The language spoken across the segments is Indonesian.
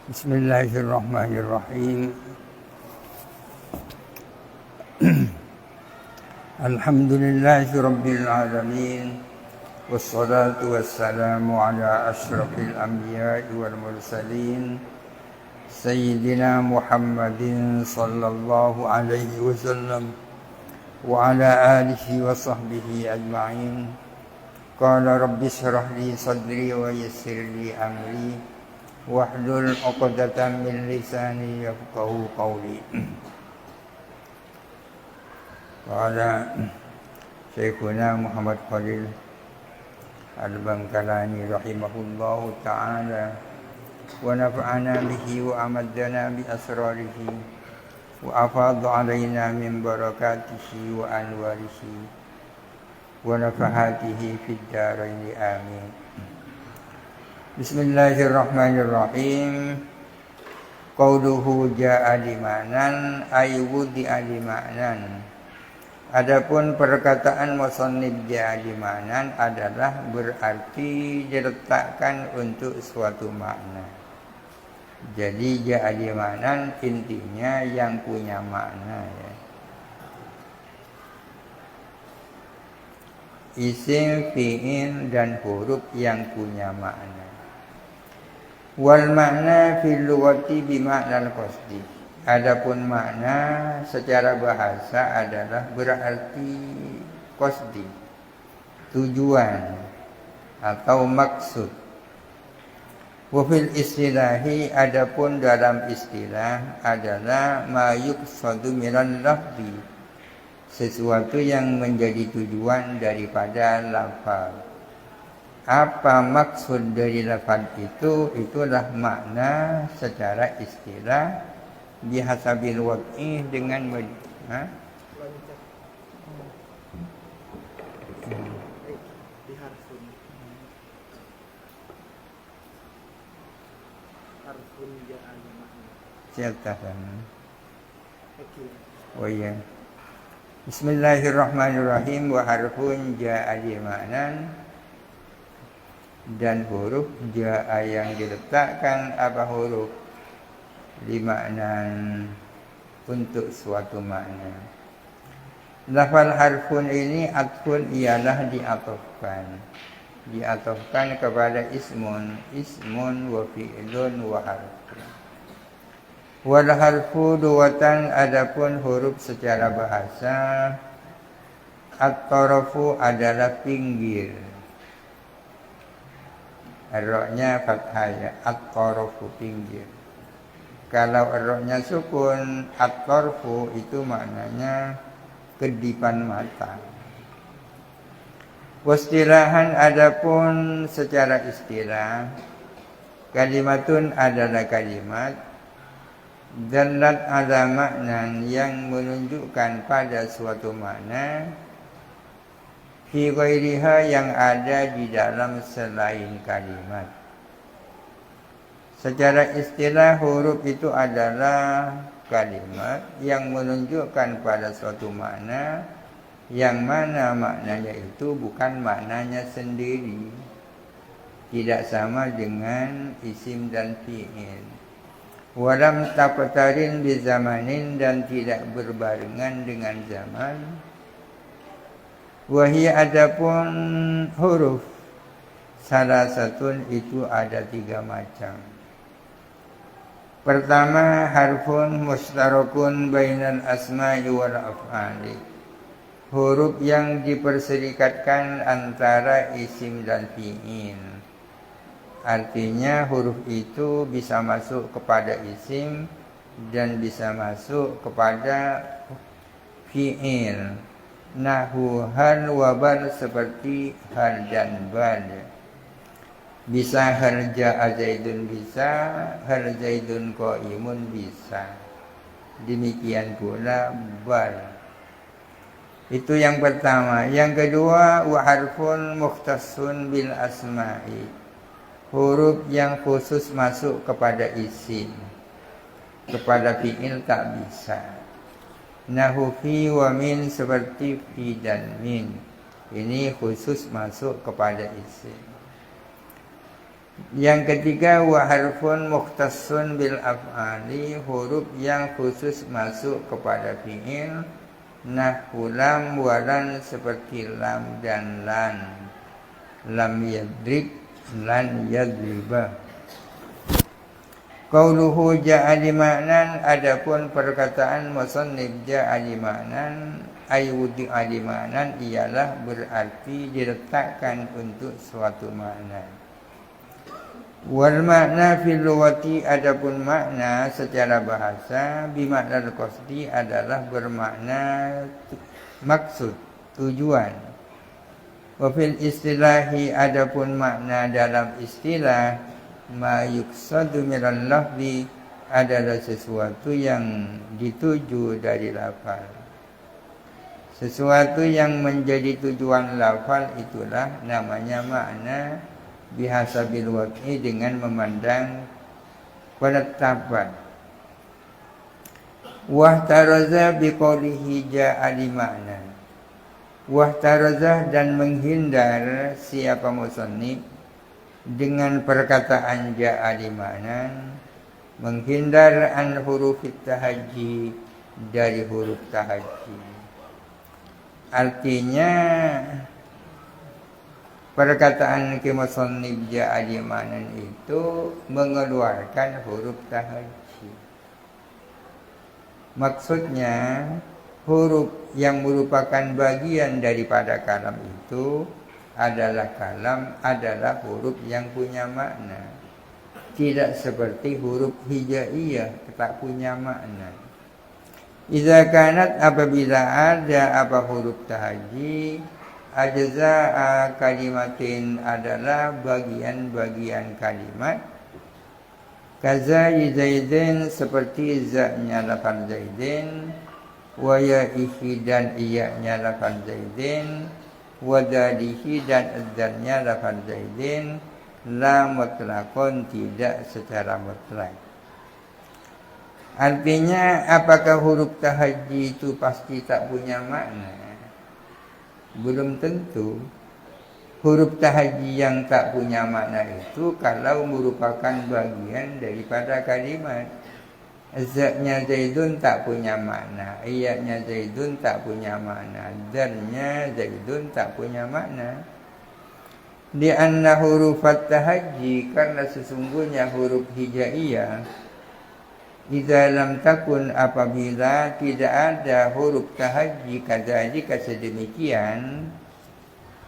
Bismillahirrahmanirrahim. Alhamdulillahi rabbil alamin. Wassalatu wassalamu ala asyrafil anbiya'i wal mursalin Sayyidina Muhammadin sallallahu alaihi wasallam wa ala alihi wa sahbihi ajma'in. Qala rabbi shrah li sadri wa yassir li amri wahlul 'uqdatam min lisani yafqahu qawli. Qala Syekhuna Muhammad Khalil Al-Bangkalani rahimahullahu ta'ala wa nafa'ana bihi wa amaddana bi asrarihi wa afadha alaina min barakatihi wa anwarihi wa nafahatihi fid dharain amin. Bismillahirrahmanirrahim. Qauluhu ja'a limanan ay wudi'a limanan. Adapun perkataan musannif ja'a limanan adalah berarti diletakkan untuk suatu makna. Jadi ja'a limanan intinya yang punya makna ya. Isim, fi'il dan huruf yang punya makna. Wal makna fil lughati bi ma'nal qasdi. Adapun makna secara bahasa adalah berarti qasdi, tujuan atau maksud. Wa fil istilahi, adapun dalam istilah adalah ma yuqsadu minal lafzi, sesuatu yang menjadi tujuan daripada lafaz. Apa maksud dari lafaz itu? Itulah makna secara istilah bihasabil waqi dengan Oh iya. Bismillahirrahmanirrahim. Wa harfun ja'a limanan, dan huruf ja'a yang diletakkan apa huruf limaknan untuk suatu makna. Lafal harfun ini atfun ialah diatofkan kepada ismun wa fi'lun wa harfun. Wal harfu lughatan, adapun huruf secara bahasa at-tarafu adalah pinggir. Ra-nya fathah ya, at-tarafu pinggir. Kalau ra-nya sukun, at-tarfu itu maknanya kedipan mata. Wastilahan, adapun secara istilah, kalimatun adalah kalimat dallat ala maknan yang menunjukkan pada suatu makna fi ghairiha yang ada di dalam selain kalimat. Secara istilah huruf itu adalah kalimat yang menunjukkan pada suatu makna yang mana maknanya itu bukan maknanya sendiri. Tidak sama dengan isim dan fi'il. Walam taqtarin bi zamanin, dan tidak berbarengan dengan zaman. Wahia, adapun huruf salasatun itu ada 3 macam. Pertama, harfun mustarakun bainal asma'i wal af'ali. Huruf yang diperserikatkan antara isim dan fi'il. Artinya huruf itu bisa masuk kepada isim dan bisa masuk kepada fi'il. Nahu hal wa bal, seperti hal dan bal. Bisa hal ja'a zaidun, bisa hal zaidun qaimun, bisa. Demikian pula bal. Itu yang pertama. Yang kedua, wa harfun mukhtassun bil asma'i. Huruf yang khusus masuk kepada isim. Kepada fi'il tak bisa. Nahu fi wa min, seperti fi dan min. Ini khusus masuk kepada isim. Yang ketiga wa harfun mukhtassun bil af'ali, huruf yang khusus masuk kepada fi'il. Nahwu lam walan, seperti lam dan lan. Lam yadrib, lan yadriba. Qauluhu ja'ali ma'nan, adapun perkataan musannif ja'ali ma'nan ay wudi'ali ma'nan ialah berarti diletakkan untuk suatu makna. Wal makna fil lughati, adapun makna secara bahasa bimakna al-qasdi adalah bermakna maksud, tujuan. Wa fil istilahi, adapun makna dalam istilah ma yuqsadu minal lafzi adalah sesuatu yang dituju dari lafal. Sesuatu yang menjadi tujuan lafal itulah namanya makna bihasabil waqi, dengan memandang penetapan. Wahtaraza biqaulihi ja'ali ma'nan. Wahtaraza, dan menghindar siapa musannif dengan perkataan ja'ali ma'nan, menghindar an hurufit tahajji, dari huruf tahajji. Artinya perkataan musannif ja'ali ma'nan itu mengeluarkan huruf tahajji. Maksudnya huruf yang merupakan bagian daripada kalam itu adalah huruf yang punya makna. Tidak seperti huruf hijaiyah, tak punya makna. Idza kanat, apabila ada huruf tahajji, ajza'a kalimatin, adalah bagian-bagian kalimat. Kaza zaidin, seperti za-nya lafal zaidin, wa ya'ihi, dan iya-nya lafal zaidin, wa dalihi, dan adzalnya lafal zaidin, la mutlaqun, tidak secara mutlak. Artinya apakah huruf tahajji itu pasti tak punya makna? Belum tentu. Huruf tahajji yang tak punya makna itu kalau merupakan bagian daripada kalimat. Za-nya Zaidun tak punya makna, iya-nya Zaidun tak punya makna, dal-nya Zaidun tak punya makna. Li'anna hurufat tahajji, karena sesungguhnya huruf hijaiyah, idza lam takun, apabila tidak ada huruf tahajji, kadzalika, sedemikian.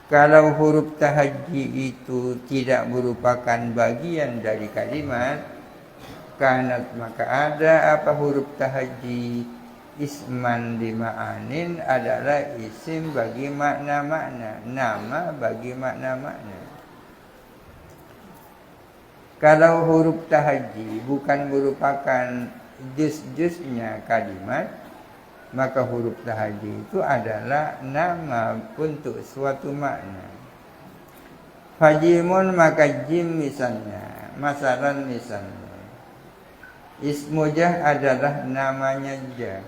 Kalau huruf tahajji itu tidak merupakan bagian dari kalimat, kanat, maka ada huruf tahajji isman dima'anin, adalah isim bagi makna-makna, nama bagi makna-makna. Kalau huruf tahajji bukan merupakan juz-juznya kalimat, maka huruf tahajji itu adalah nama untuk suatu makna. Fajimun, maka jim misalnya, masalan misalnya, ismu jah adalah namanya jah.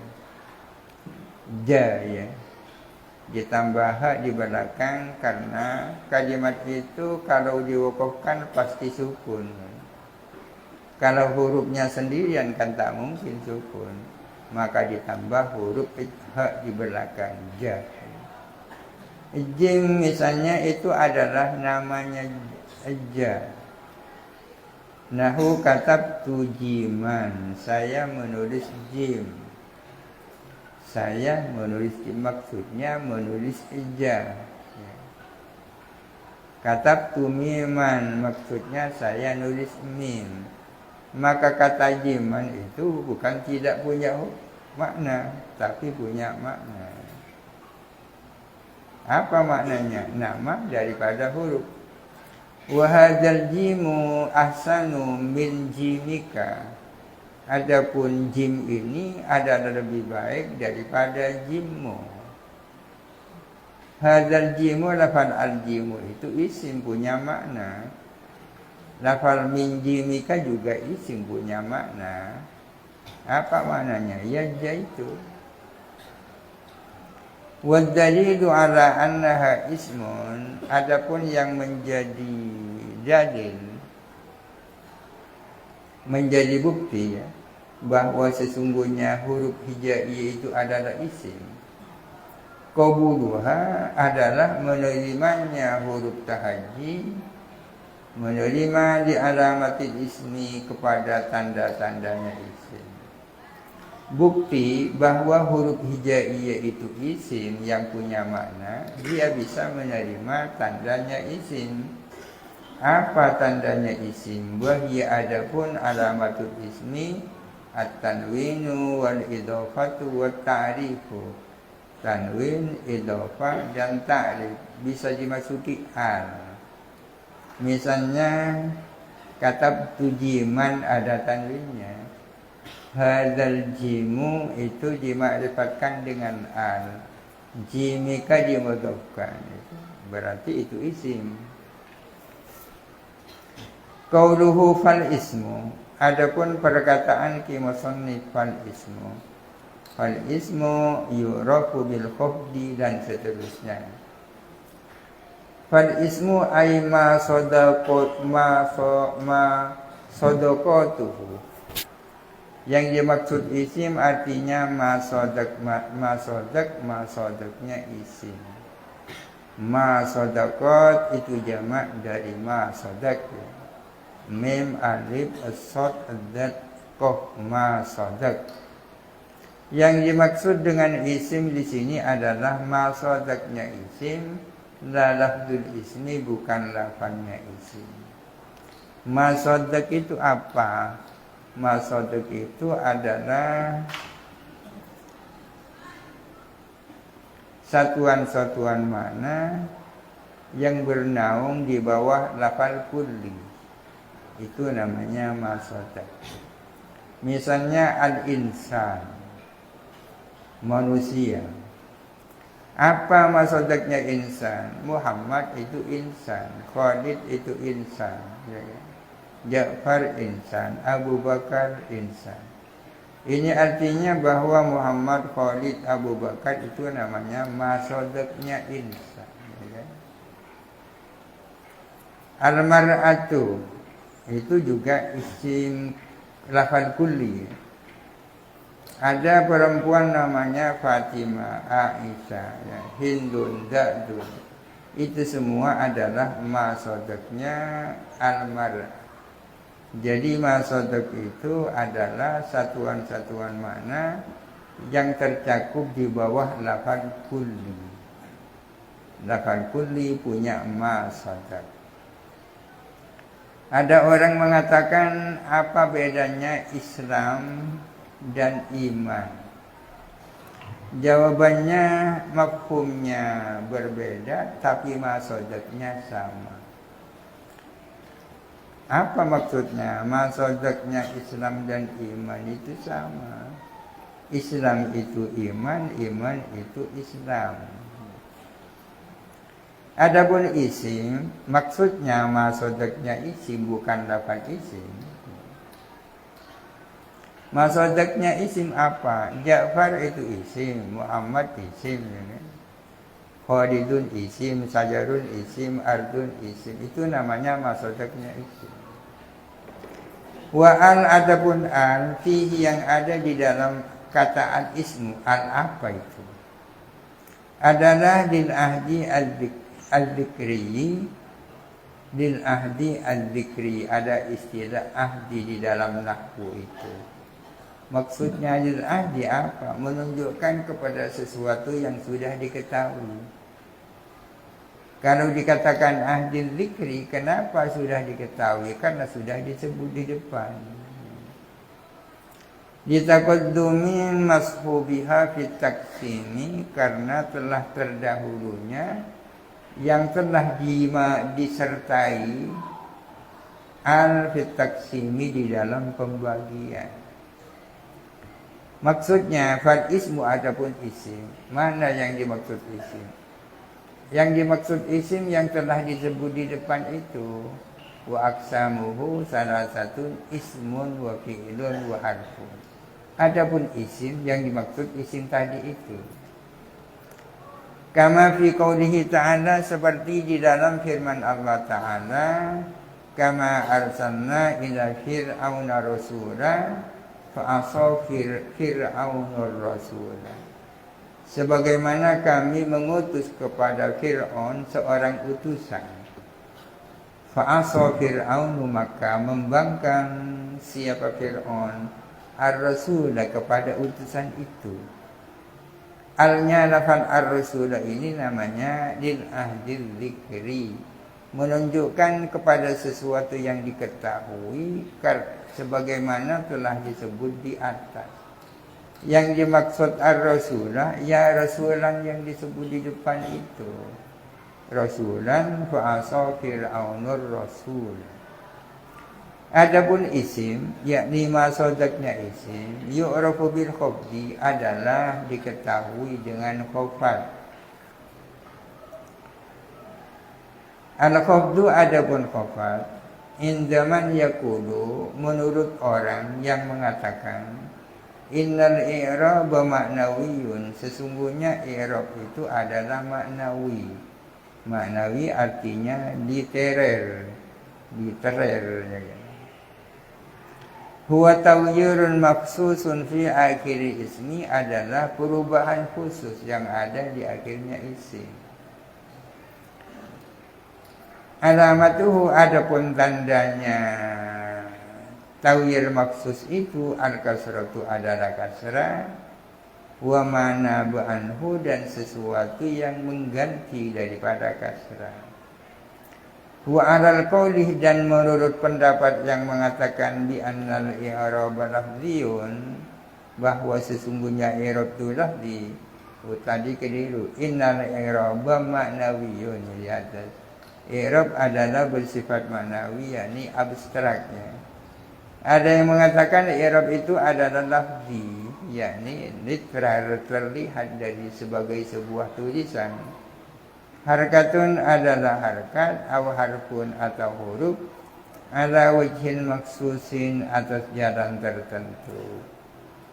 Jah, ya, ditambah hak di belakang, karena kalimat itu kalau diwakafkan pasti sukun. Kalau hurufnya sendirian kan tak mungkin sukun, maka ditambah huruf hak di belakang, jah. Jim misalnya itu adalah namanya jah. Nahu katabtu jiman, saya menulis jim. Saya menulis jim, maksudnya menulis jah. Katabtu miman, maksudnya saya nulis mim. Maka kata jiman itu bukan tidak punya makna, tapi punya makna. Apa maknanya? Nama daripada huruf. Wa hadzal jimu ahsanu min jimika. Adapun jim ini adalah lebih baik daripada jimmu. Hadzal jimu, lafal al-jimu itu isim punya makna. Lafal min jimika juga isim punya makna. Apa maknanya? Ya jaitu. Wad dalilu ala annaha ismun, adapun yang menjadi dalil menjadi bukti ya, bahwa sesungguhnya huruf hijaiyah itu adalah isim. Qabuluha adalah menerimanya huruf tahaji, menerima di alamatil ismi kepada tanda-tandanya isim. Bukti bahwa huruf hijaiyah itu isim yang punya makna, dia bisa menerima tandanya isim. Apa tandanya isim? Wahia adapun alamatul ismi at-tanwinu wal idhofatu wat ta'rifu. Tanwin, idhofah dan ta'rif bisa dimasuki al. Misalnya katab tujiman ada tanwinnya. Hadzal jimu itu dimakrifatkan dengan al. Jimika dimudhofkan. Berarti itu isim. Qauluhu fal ismu. Adapun perkataan ki musannif fal ismu. Fal ismu yu'rafu bil khafdi dan seterusnya. Fal ismu ay ma sadaqat ma sadaqatuhu. Yang dimaksud isim artinya ma sadaqnya isim. Ma sadaqat itu jamak dari ma sadaq. Mim alif as-sad ad-dal qaf ma sadaq. Yang dimaksud dengan isim di sini adalah ma sadaqnya isim, la lafzul ismi bukan lafaznya isim. Ma sadaq itu apa? Ma sadaq itu adalah satuan-satuan makna yang bernaung di bawah lafal kulli. Itu namanya ma sadaq. Misalnya al-insan, manusia. Apa ma sadaqnya insan? Muhammad itu insan, Khalid itu insan, Ja'far insan, Abu Bakar insan. Ini artinya bahwa Muhammad, Khalid, Abu Bakar itu namanya ma sadaqnya insan. Al-mar'atu itu juga isim lafal kulli. Ada perempuan namanya Fatimah, Aisyah, ya, Hindun, Za'dun. Itu semua adalah ma sadaqnya al-mar'ah. Jadi ma sadaq itu adalah satuan-satuan makna yang tercakup di bawah lafal kulli. Lafal kulli punya ma sadaq. Ada orang mengatakan apa bedanya Islam dan iman? Jawabannya mafhumnya berbeda tapi maksudnya sama. Apa maksudnya? Maksudnya Islam dan iman itu sama. Islam itu iman, iman itu Islam. Adapun isim, maksudnya maksudnya isim bukan lafaz isim. Maksudnya isim apa? Ja'far itu isim, Muhammad isim, Khalidun isim, Sajarun isim, Ardun isim. Itu namanya maksudnya isim. Wa al adapun al fihi yang ada di dalam kata al ismu, al apa itu? Adalah lil ahdi al-dzikri, lil ahdi al-dzikri, ada istilah ahdi di dalam nahwu itu. Maksudnya lil ahdi apa? Menunjukkan kepada sesuatu yang sudah diketahui. Kalau dikatakan ahdi dzikri, kenapa sudah diketahui? Karena sudah disebut di depan. Ditaqaddumin mashubiha fit taksimi, karena telah terdahulunya yang telah disertai al-fit taksimi di dalam pembagian. Maksudnya fal ismu adapun isim. Mana yang dimaksud isim? Yang dimaksud isim yang telah disebut di depan itu. Wa aqsamuhu salasatun ismun wa fi'lun wa harfun. Adapun isim yang dimaksud isim tadi itu. Kama fi qoulihi ta'ala, seperti di dalam firman Allah Ta'ala, kama arsalna ila fir'auna rasula fa asaw fir'aunur rasula. Sebagaimana kami mengutus kepada Fir'aun seorang utusan. Fa asaw fir'aunu, maka membangkang siapa Fir'aun ar-rasula kepada utusan itu. Alnya lafal ar-rasula ini namanya lil ahdil dzikri, menunjukkan kepada sesuatu yang diketahui sebagaimana telah disebut di atas. Yang dimaksud ar-rasulah ya rasulan yang disebut di depan itu. Rasulan fa'asa fir'aunur rasul. Adapun isim, yakni masodaknya isim, yu'rafu bil khafdi, adalah diketahui dengan khafat. Al-khafdu adapun khafat, indaman yakulu, menurut orang yang mengatakan, innal i'raba ma'nawiyun, sesungguhnya i'rab itu adalah maknawi. Maknawi artinya diterer. Huwa taghyirun maksusun fi akhiri ismi, adalah perubahan khusus yang ada di akhirnya isim. Alamatuhu, adapun tandanya taghyir maksus itu al-kasratu, adalah kasrah, wa mana ba'anhu, dan sesuatu yang mengganti daripada kasrah. Wa alal qaulih, dan menurut pendapat yang mengatakan bi annal i'rab lafziyun, bahwa sesungguhnya i'rab itu lafzi. Tadi keliru, innal i'rab ma'nawiyun, di atas. I'rab adalah bersifat maknawi, yakni abstraknya. Ada yang mengatakan i'rab itu adalah lafzi, yakni literal, terlihat dari sebagai sebuah tulisan. Harkatun adalah harkat, aw harfun atau huruf, ala wajhin maksusin, atas jalan tertentu.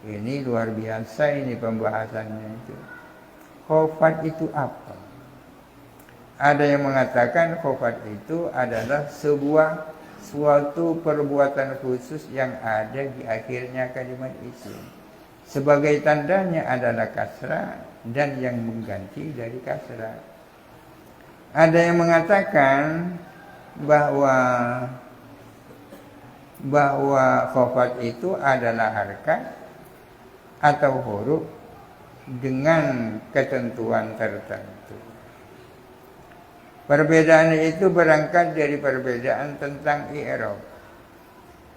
Ini luar biasa, ini pembahasannya itu. Khafat itu apa? Ada yang mengatakan khafat itu adalah suatu perbuatan khusus yang ada di akhirnya kalimat isim. Sebagai tandanya adalah kasrah dan yang mengganti dari kasrah. Ada yang mengatakan bahwa khafat itu adalah harkat atau huruf dengan ketentuan tertentu. Perbedaan itu berangkat dari perbedaan tentang i'rab.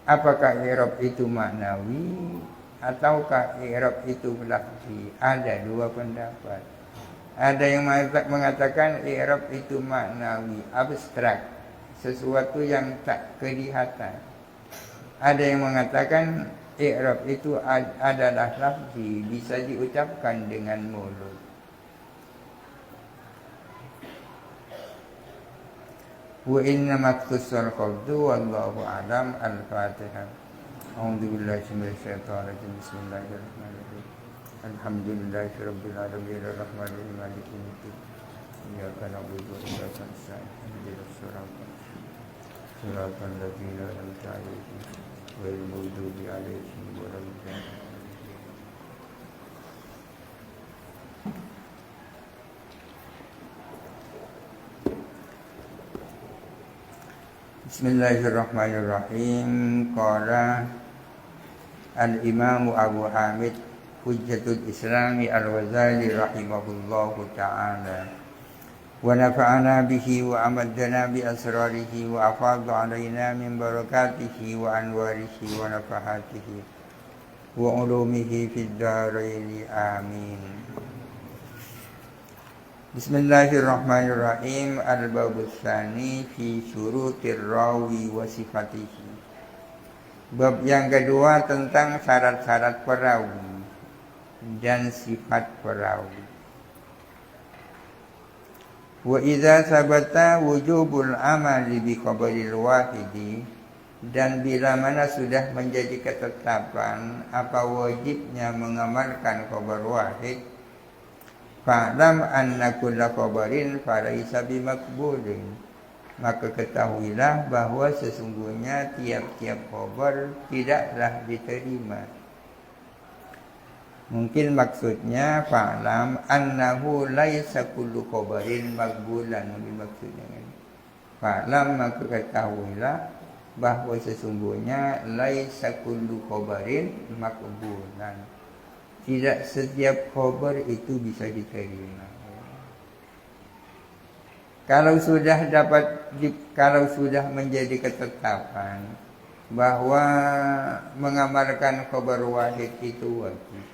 Apakah i'rab itu maknawi ataukah i'rab itu lafzi? Ada dua pendapat. Ada yang mengatakan i'rab itu maknawi, abstrak, sesuatu yang tak kelihatan. Ada yang mengatakan i'rab itu adalah lafzi, bisa diucapkan dengan mulut. Wa inna maktusal khafdu wallahu a'lam. Al-Fatihah. A'udzubillahi minasyaitonir rajim. Bismillahirrahmanirrahim. Alhamdulillahirabbil alamin arrahmanirrahim maliki yaumiddin. Iyyaka na'budu wa iyyaka nasta'in. Ihdinas siratal ladzina an'amta 'alaihim ghairil maghdubi 'alaihim waladdallin. Bismillahirrahmanirrahim. Qala al-Imam Abu Hamid Hujjatul Islami Al-Ghazali rahimahullahu ta'ala, wa nafa'ana bihi wa amaddana bi asrarihi wa afadha alaina min barakatihi wa anwarihi wa nafahatihi wa ulumihi fid dharaini amin. Bismillahirrahmanirrahim. Al-babus tsani fi syurutir rawi wa sifatihi. Bab yang kedua tentang syarat-syarat perawi dan sifat perawi. Wa idza sabata wujubul amali bi khabaril wahidi, dan bila mana sudah menjadi ketetapan apa wajibnya mengamalkan khabar wahid, fa'lam anna kulla khabarin falaysa bimakbulin, maka ketahuilah bahwa sesungguhnya tiap-tiap khabar tidaklah diterima. Mungkin maksudnya fa'lam annahu laisa kullu khabarin maqbulan, mungkin maksudnya kan. Fa'lam, maka ketahuilah bahwa sesungguhnya laisa kullu khabarin maqbulan, tidak setiap khabar itu bisa diterima. Kalau sudah menjadi ketetapan bahwa mengamalkan khabar wahid itu wajib,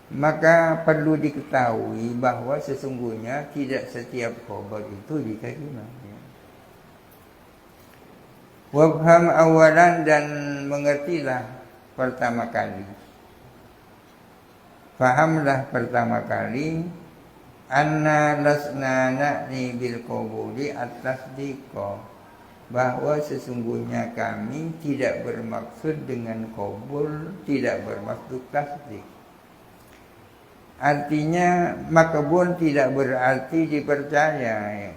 maka perlu diketahui bahwa sesungguhnya tidak setiap khabar itu diterima. Wafham awalan, dan mengertilah pertama kali. Fahamlah pertama kali anna lasna na'ni bil qabuli at-tasdiqa, bahwa sesungguhnya kami tidak bermaksud dengan qabul, tidak bermaksud tasdik. Artinya makbul tidak berarti dipercaya.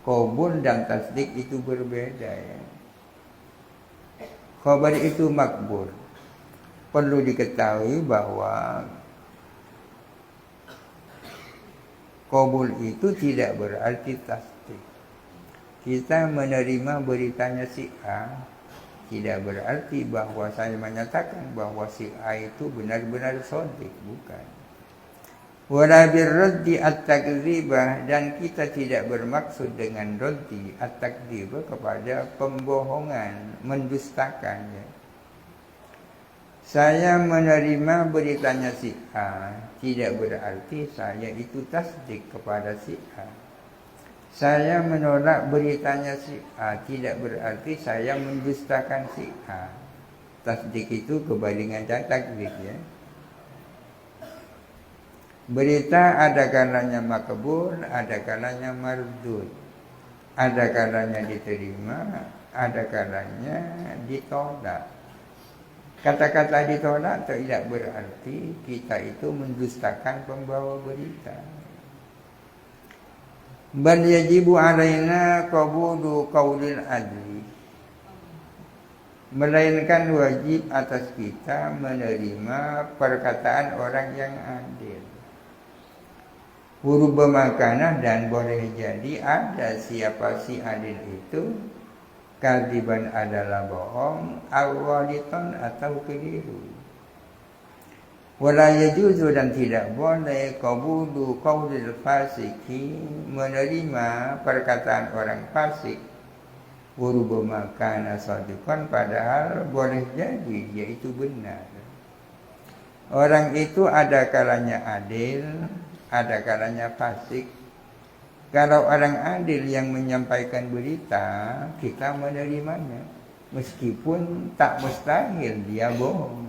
Qabul dan tasdik itu berbeda ya. Khabar itu makbul. Perlu diketahui bahwa qabul itu tidak berarti tasdik. Kita menerima beritanya si A, tidak berarti bahwa saya menyatakan bahwa si A itu benar-benar shadiq, bukan. Wala birraddi at-takdzibah, dan kita tidak bermaksud dengan raddi at-takdzibah kepada pembohongan, mendustakan ya. Saya menerima beritanya si A, tidak berarti saya itu tasdik kepada si A. Saya menolak beritanya si A, tidak berarti saya mendustakan si A. Tasdik itu kebalikan takdzib ya. Berita ada kalanya makbul, ada kalanya mardud. Ada kalanya diterima, ada kalanya ditolak. Kata-kata ditolak tidak berarti kita itu mendustakan pembawa berita. Bal yajibu alaina qabulu qaulil adli, melainkan wajib atas kita menerima perkataan orang yang adil. Huruf bermakanah, dan boleh jadi ada siapa si adil itu, kadiban adalah bohong, awaliton atau keliru. Wala yajuzu, dan tidak boleh qabulu qaulil fasiki, menerima perkataan orang fasik. Huruf bermakanah shadiqan, padahal boleh jadi dia itu benar. Orang itu ada kalanya adil, ada kalanya fasik. Kalau orang adil yang menyampaikan berita, kita menerimanya. Meskipun tak mustahil dia bohong.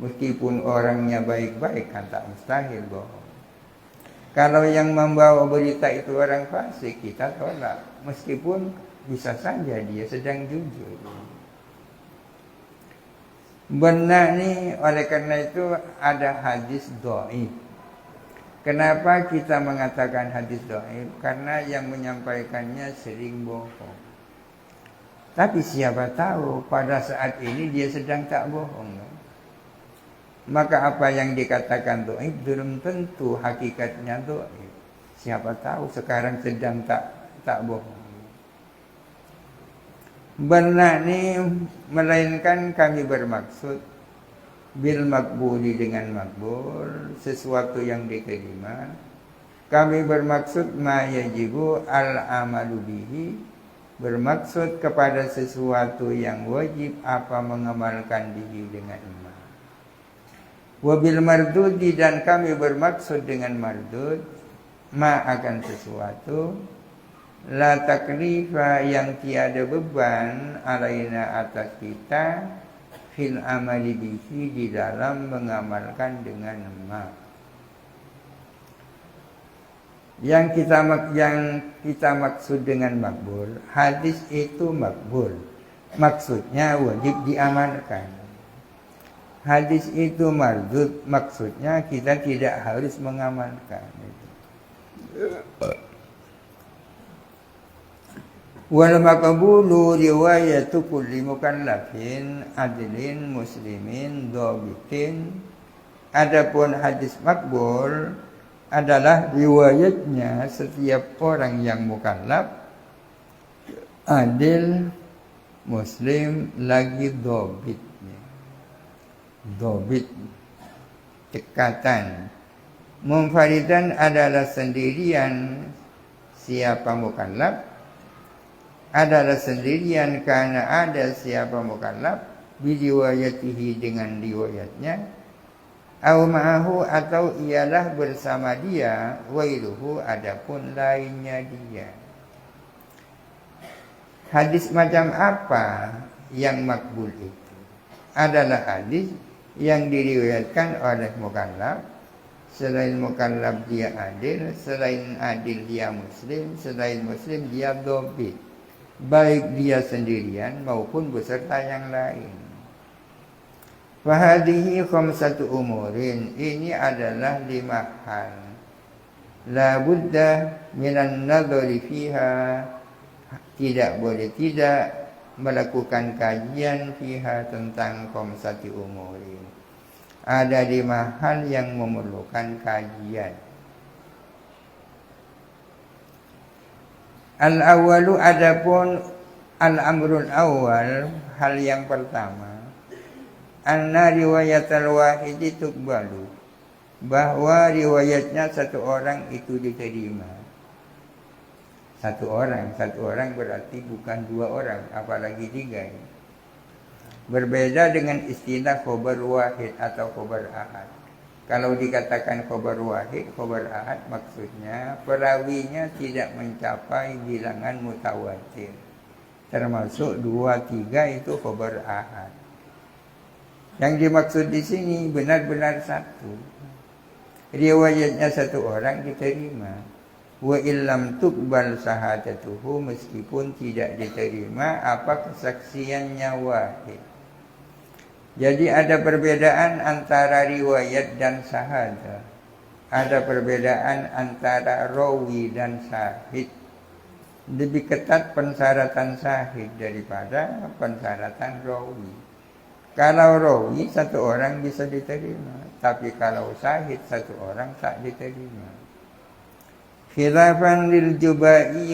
Meskipun orangnya baik-baik, kan tak mustahil bohong. Kalau yang membawa berita itu orang fasik, kita tolak. Meskipun bisa saja dia sedang jujur. Benar nih, oleh karena itu ada hadis dhaif. Kenapa kita mengatakan hadis dhaif? Karena yang menyampaikannya sering bohong. Tapi siapa tahu pada saat ini dia sedang tak bohong. Maka apa yang dikatakan dhaif belum tentu hakikatnya dhaif. Siapa tahu sekarang sedang tak bohong. Benar ini melainkan kami bermaksud bil makbuli, dengan makbul, sesuatu yang diterima. Kami bermaksud ma yajibu al-amalu bihi, bermaksud kepada sesuatu yang wajib apa mengamalkan bihi dengan iman. Wabil mardudi, dan kami bermaksud dengan mardud ma akan sesuatu la taklifa, yang tiada beban alaina atas kita fil amali bihi, di dalam mengamalkan dengan ma. Yang kita maksud dengan makbul, hadis itu makbul, maksudnya wajib diamalkan. Hadis itu mardud, maksudnya kita tidak harus mengamalkan. Wal maqbulu riwayatu kulli mukallafin adilin muslimin dhabitin. Adapun hadis makbul adalah riwayatnya setiap orang yang mukallaf, adil, muslim, lagi dhabitnya. Dhabit, cekatan. Munfaridan adalah sendirian siapa mukallaf, adalah sendirian karena ada siapa mukallaf biriwayatihi dengan riwayatnya, au ma'ahu atau ialah bersama dia, wairuhu adapun lainnya dia. Hadis macam apa yang makbul itu? Adalah hadis yang diriwayatkan oleh mukallaf, selain mukallaf dia adil, selain adil dia muslim, selain muslim dia dhabit, baik dia sendirian maupun beserta yang lain. Fahadihi khamsatu umurin, ini adalah 5 hal. La budda minan nadhari fiha, tidak boleh tidak melakukan kajian fiha tentang khamsati umurin. Ada 5 hal yang memerlukan kajian. Al-awwalu adapun al-amrul awal, hal yang pertama, anna riwayatal wahidi tuqbalu, bahwa riwayatnya satu orang itu diterima. Satu orang berarti bukan 2 orang, apalagi 3. Berbeda dengan istilah khobar wahid atau khobar ahad. Kalau dikatakan khobar wahid, khobar ahad, maksudnya perawinya tidak mencapai bilangan mutawatir. Termasuk 2, 3 itu khobar ahad. Yang dimaksud di sini benar-benar satu. Riwayatnya satu orang diterima. Wa illam tuqbal syahadatuhu, meskipun tidak diterima apa kesaksiannya wahid. Jadi ada perbedaan antara riwayat dan syahadah. Ada perbedaan antara rawi dan syahid. Lebih ketat pensyaratan syahid daripada pensyaratan rawi. Kalau rawi satu orang bisa diterima, tapi kalau syahid satu orang tak diterima. Khilafan lil Jubai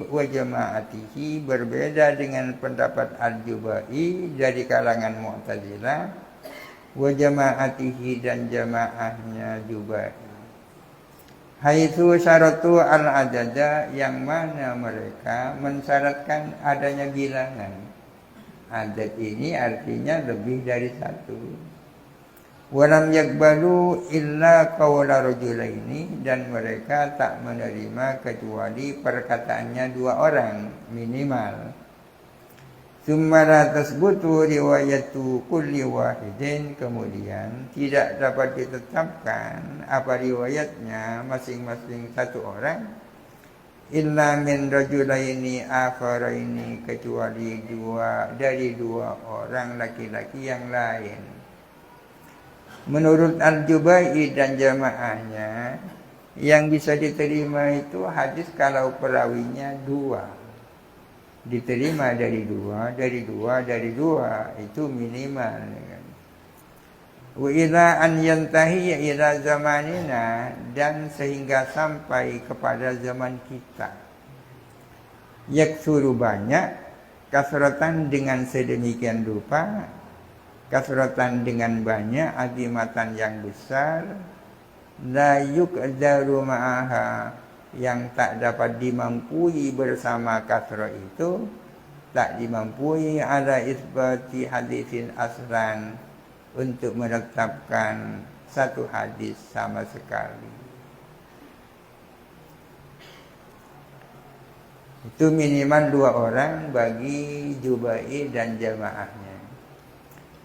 wa jama'atihi, berbeda dengan pendapat al-Jubai dari kalangan Mu'tazilah, wa jama'atihi dan jamaahnya Jubai. Haitsu syaratu al-adada, yang mana mereka mensyaratkan adanya bilangan. Adad ini artinya lebih dari 1. Walam yakbalu illa qawla rajulaini, dan mereka tak menerima kecuali perkataannya 2 orang minimal. Summa la tasbutu riwayatu kulli wahidin, kemudian tidak dapat ditetapkan apa riwayatnya masing-masing satu orang, illa min rajulaini akharaini, kecuali dari 2 orang laki-laki yang lain. Menurut Al-Jubai dan jamaahnya, yang bisa diterima itu hadis kalau perawinya 2. Diterima dari 2, itu minimal. Wa ila an yantahi ila zamanina, dan sehingga sampai kepada zaman kita. Yaksuru, banyak, kasratan dengan sedemikian rupa, kasratan dengan banyak, azimatan yang besar, la yuqdaru ma'aha, yang tak dapat dimampui bersama kasrah itu, tak dimampui ala isbati hadisin aslan, untuk menetapkan satu hadis sama sekali. Itu minimal 2 orang bagi Jubai dan jamaahnya.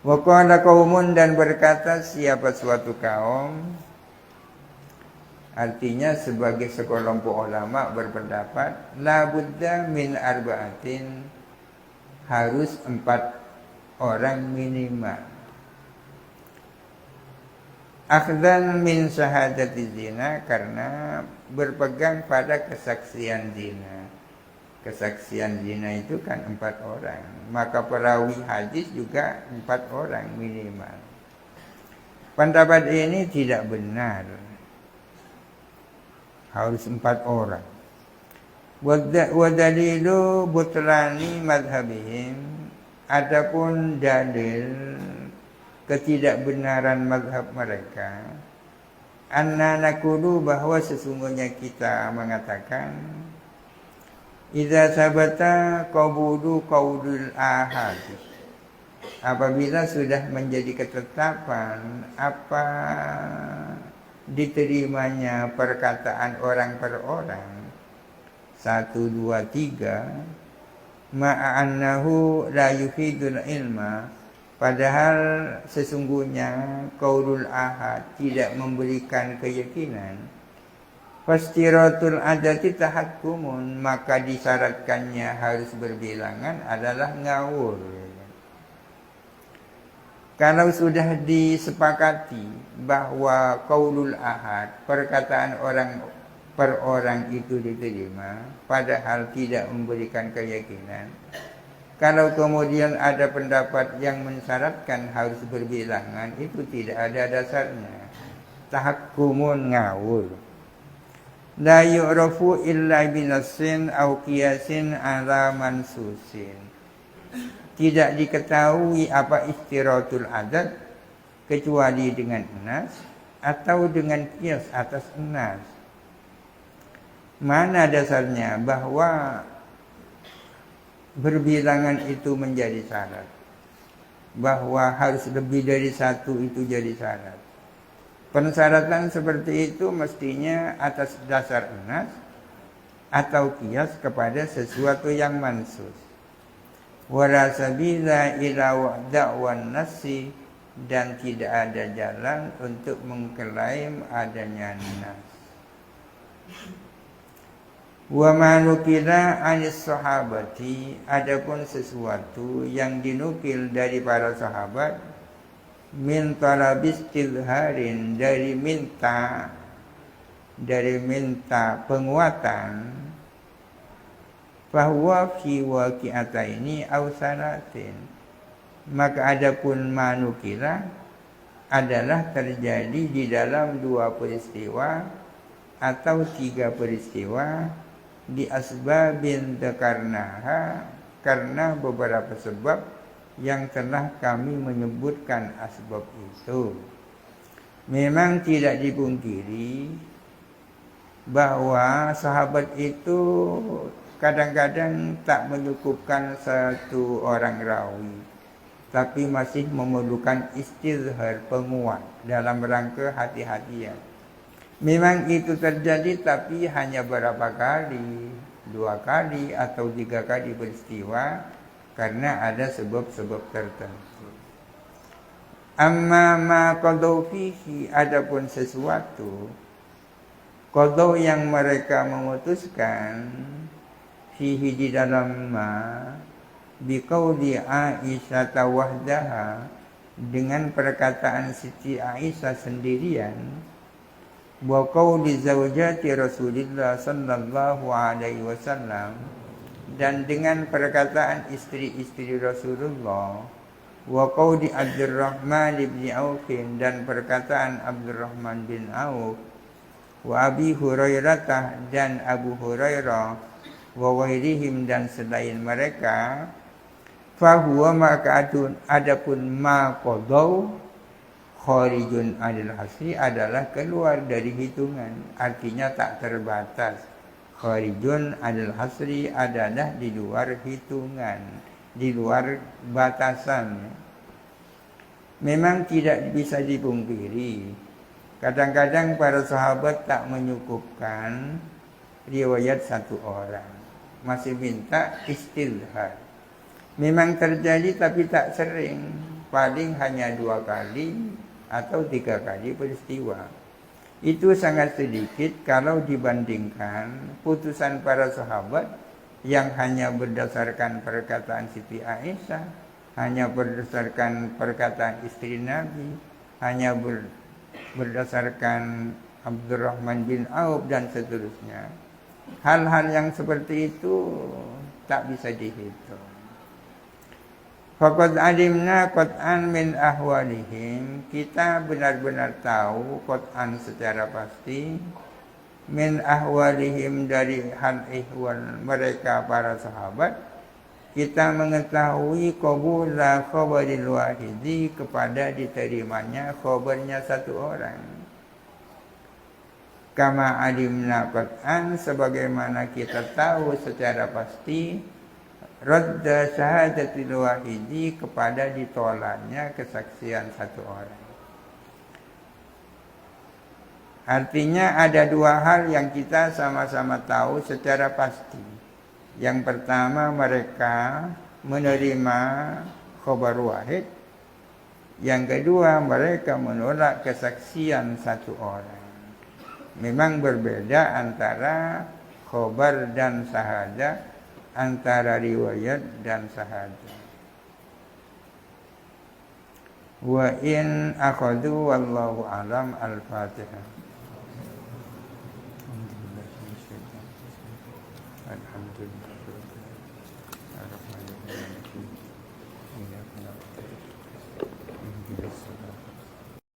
Wa qala qaumun, dan berkata siapa suatu kaum, artinya sebagai sekelompok ulama berpendapat, la budda min arba'atin, harus 4 orang minimal. Akhdan min syahadati zina, karena berpegang pada kesaksian zina. Kesaksian zina itu kan 4 orang. Maka perawi hadis juga 4 orang minimal. Pendapat ini tidak benar. Harus 4 orang. Wa dalilu butlani madhabihim. Adapun dalil ketidakbenaran mazhab mereka, anna nakulu, bahwa sesungguhnya kita mengatakan, idza sabata qabulu qaulul ahad, apabila sudah menjadi ketetapan apa diterimanya perkataan orang per orang, 1, 2, 3, ma'annahu la yufidul ilma, padahal sesungguhnya qaulul ahad tidak memberikan keyakinan. Fastiratul adati tahakkumun, maka disyaratkannya harus berbilangan adalah ngawur. Kalau sudah disepakati bahwa qaulul ahad, perkataan orang per orang itu diterima, padahal tidak memberikan keyakinan. Kalau kemudian ada pendapat yang mensyaratkan harus berbilangan, itu tidak ada dasarnya. Tahakkumun, ngawur. La yu'rafu illa binassin aw qiyasin ala mansusin. Tidak diketahui apa istiratul adat kecuali dengan nas atau dengan qiyas atas nas. Mana dasarnya bahwa berbilangan itu menjadi syarat, bahwa harus lebih dari 1 itu jadi syarat? Persyaratan seperti itu mestinya atas dasar nas atau qiyas kepada sesuatu yang mansus. Wala sabila ila da'wan nasi, dan tidak ada jalan untuk mengklaim adanya nas. Wa ma nukila anis sahabati, adapun sesuatu yang dinukil dari para sahabat, min talabis tilharin, dari minta penguatan, bahwa fi waqi'ataini aw sanatin, maka adapun manukila adalah terjadi di dalam 2 peristiwa atau 3 peristiwa, di asbabin dzakarnaha, karena beberapa sebab yang telah kami menyebutkan asbab itu. Memang tidak dipungkiri bahwa sahabat itu kadang-kadang tak menyukupkan 1 orang rawi, tapi masih memerlukan istizhar, penguat dalam rangka hati-hatian. Memang itu terjadi, tapi hanya berapa kali, 2 kali atau 3 kali peristiwa, karena ada sebab-sebab tertentu. Amma ma qadaw fihi, adapun sesuatu qadaw yang mereka memutuskan, fihi di dalam ma, biqauli Aisyah wahdaha, dengan perkataan Siti Aisyah sendirian, wa qauli zaujati Rasulillah sallallahu alaihi wasallam, dan dengan perkataan istri-istri Rasulullah, wa qauli Abdurrahman bin Auf, dan perkataan Abdurrahman bin Auf, wa Abi Hurairah, dan Abu Hurairah, wa wairihim, dan selain mereka, fahuwa maka adapun ma qadaw kharijun anil hasri, adalah keluar dari hitungan, artinya tak terbatas. Kharijun anil hasri adalah di luar hitungan, di luar batasan. Memang tidak bisa dipungkiri, kadang-kadang para sahabat tak menyukupkan riwayat 1 orang, masih minta istizhar. Memang terjadi tapi tak sering, paling hanya 2 kali atau 3 kali peristiwa. Itu sangat sedikit kalau dibandingkan putusan para sahabat yang hanya berdasarkan perkataan Siti Aisyah, hanya berdasarkan perkataan istri Nabi, hanya berdasarkan Abdurrahman bin Auf, dan seterusnya. Hal-hal yang seperti itu tak bisa dihitung. Faqad alimna qat'an min ahwalihim, kita benar-benar tahu qat'an secara pasti min ahwalihim, dari hal ihwal mereka para sahabat, kita mengetahui qabula khabaril wahidi, kepada diterimanya khabarnya satu orang. Kama alimna qat'an, sebagaimana kita tahu secara pasti radda syahadatil wahidi, kepada ditolaknya kesaksian satu orang. Artinya ada dua hal yang kita sama-sama tahu secara pasti. Yang pertama, mereka menerima khabar wahid. Yang kedua, mereka menolak kesaksian satu orang. Memang berbeda antara khabar dan syahadah, antara riwayat dan syahadah. Wa in akhadhu wallahu alam. Al-Fatihah. Alhamdulillah.